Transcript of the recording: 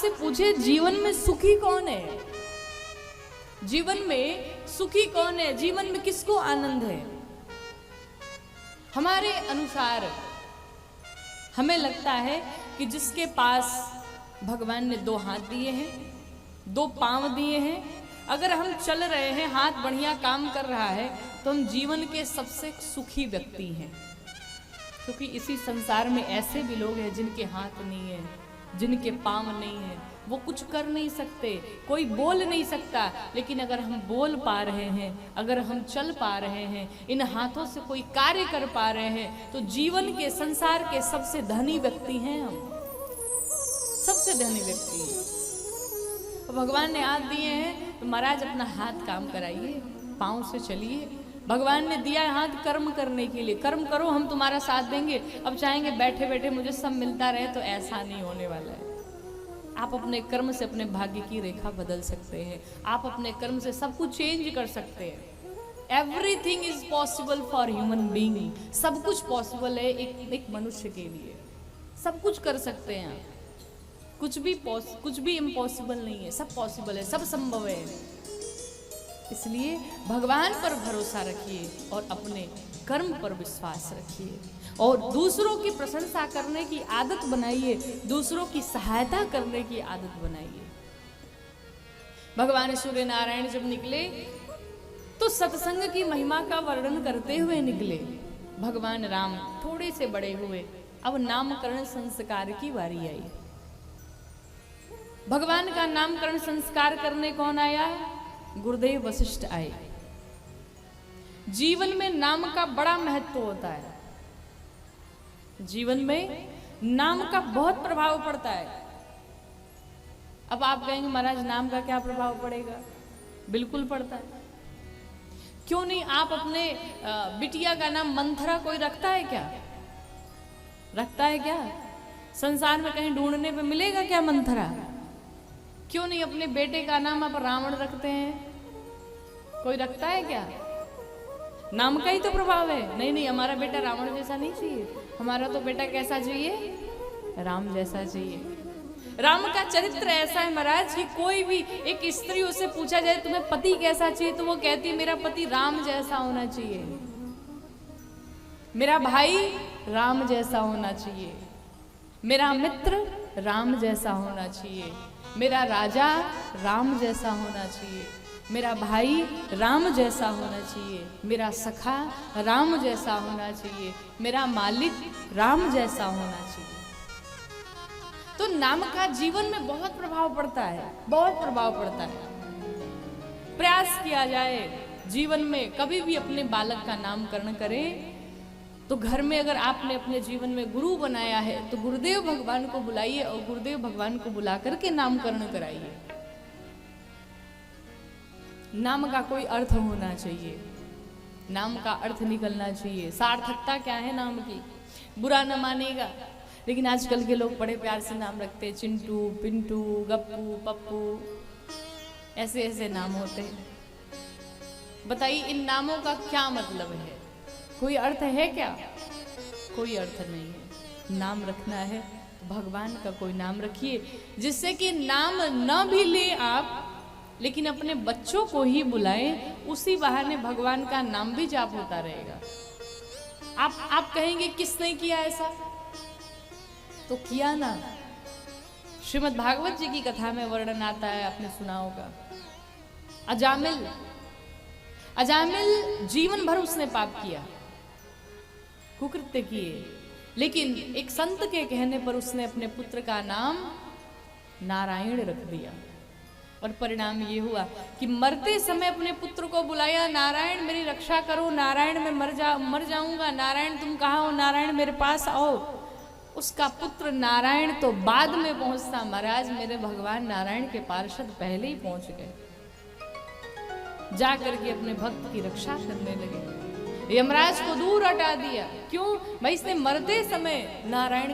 आपसे पूछे जीवन में सुखी कौन है, जीवन में सुखी कौन है, जीवन में किसको आनंद है? हमारे अनुसार हमें लगता है कि जिसके पास भगवान ने 2 हाथ दिए हैं, 2 पांव दिए हैं, अगर हम चल रहे हैं, हाथ बढ़िया काम कर रहा है, तो हम जीवन के सबसे सुखी व्यक्ति हैं। क्योंकि इसी संसार में ऐसे भी लोग हैं जिनके हाथ नहीं है, जिनके पांव नहीं है, वो कुछ कर नहीं सकते, कोई बोल नहीं सकता। लेकिन अगर हम बोल पा रहे हैं, अगर हम चल पा रहे हैं, इन हाथों से कोई कार्य कर पा रहे हैं, तो जीवन के संसार के सबसे धनी व्यक्ति हैं हम, सबसे धनी व्यक्ति हैं। तो भगवान ने हाथ दिए हैं तो महाराज अपना हाथ काम कराइए, पांव से चलिए। भगवान ने दिया हाथ कर्म करने के लिए, कर्म करो, हम तुम्हारा साथ देंगे। अब चाहेंगे बैठे बैठे मुझे सब मिलता रहे, तो ऐसा नहीं होने वाला है। आप अपने कर्म से अपने भाग्य की रेखा बदल सकते हैं, आप अपने कर्म से सब कुछ चेंज कर सकते हैं। Everything is possible for human being, सब कुछ पॉसिबल है एक मनुष्य के लिए, सब कुछ कर सकते हैं आप। कुछ भी इम्पॉसिबल नहीं है, सब पॉसिबल है, सब संभव है। इसलिए भगवान पर भरोसा रखिए और अपने कर्म पर विश्वास रखिए और दूसरों की प्रशंसा करने की आदत बनाइए, दूसरों की सहायता करने की आदत बनाइए। भगवान सूर्य नारायण जब निकले तो सत्संग की महिमा का वर्णन करते हुए निकले। भगवान राम थोड़े से बड़े हुए, अब नामकरण संस्कार की बारी आई। भगवान का नामकरण संस्कार करने कौन आया? गुरुदेव वशिष्ठ आए। जीवन में नाम का बड़ा महत्व होता है, जीवन में नाम का बहुत प्रभाव पड़ता है। अब आप कहेंगे महाराज नाम का क्या प्रभाव पड़ेगा? बिल्कुल पड़ता है। क्यों नहीं? आप अपने बिटिया का नाम मंथरा कोई रखता है क्या? रखता है क्या? संसार में कहीं ढूंढने पे मिलेगा क्या मंथरा? क्यों नहीं अपने बेटे का नाम आप रावण रखते हैं? कोई रखता है क्या? नाम का ही तो प्रभाव है। नहीं नहीं, हमारा बेटा रावण जैसा नहीं चाहिए, हमारा तो बेटा कैसा चाहिए? राम जैसा चाहिए। राम का चरित्र ऐसा है महाराज कि कोई भी एक स्त्री उससे पूछा जाए तुम्हें पति कैसा चाहिए, तो वो कहती है मेरा पति राम जैसा होना चाहिए, मेरा भाई राम जैसा होना चाहिए, मेरा मित्र राम जैसा होना चाहिए, मेरा राजा राम जैसा होना चाहिए, मेरा भाई राम जैसा होना चाहिए, मेरा सखा राम जैसा होना चाहिए, मेरा मालिक राम जैसा होना चाहिए। तो नाम का जीवन में बहुत प्रभाव पड़ता है, बहुत प्रभाव पड़ता है। प्रयास किया जाए जीवन में कभी भी अपने बालक का नामकरण करें तो घर में अगर आपने अपने जीवन में गुरु बनाया है तो गुरुदेव भगवान को बुलाइए और गुरुदेव भगवान को बुला करके नामकरण कराइए। नाम का कोई अर्थ होना चाहिए, नाम का अर्थ निकलना चाहिए। सार्थकता क्या है नाम की? बुरा न मानेगा, लेकिन आजकल के लोग बड़े प्यार से नाम रखते हैं, चिंटू, पिंटू, गप्पू, पप्पू, ऐसे ऐसे नाम होते हैं। बताइए इन नामों का क्या मतलब है? कोई अर्थ है क्या? कोई अर्थ नहीं है। नाम रखना है भगवान का कोई नाम रखिए, जिससे कि नाम न भी ले आप, लेकिन अपने बच्चों को ही बुलाएं, उसी बहाने भगवान का नाम भी जाप होता रहेगा। आप कहेंगे किसने किया ऐसा? तो किया ना, श्रीमद् भागवत जी की कथा में वर्णन आता है, आपने सुना होगा। अजामिल जीवन भर उसने पाप किया, कुकृत्य किए, लेकिन एक संत के कहने पर उसने अपने पुत्र का नाम नारायण रख दिया। और परिणाम ये हुआ कि मरते समय अपने पुत्र को बुलाया, नारायण मेरी रक्षा करो, नारायण मैं मर जाऊंगा, नारायण तुम कहाँ हो, नारायण मेरे पास आओ। उसका पुत्र नारायण तो बाद में पहुंचता, महाराज मेरे भगवान नारायण के पार्षद पहले ही पहुंच गए, जाकर के अपने भक्त की रक्षा करने लगे, यमराज को दूर हटा दिया। क्यों भाई? इसने मरते समय नारायण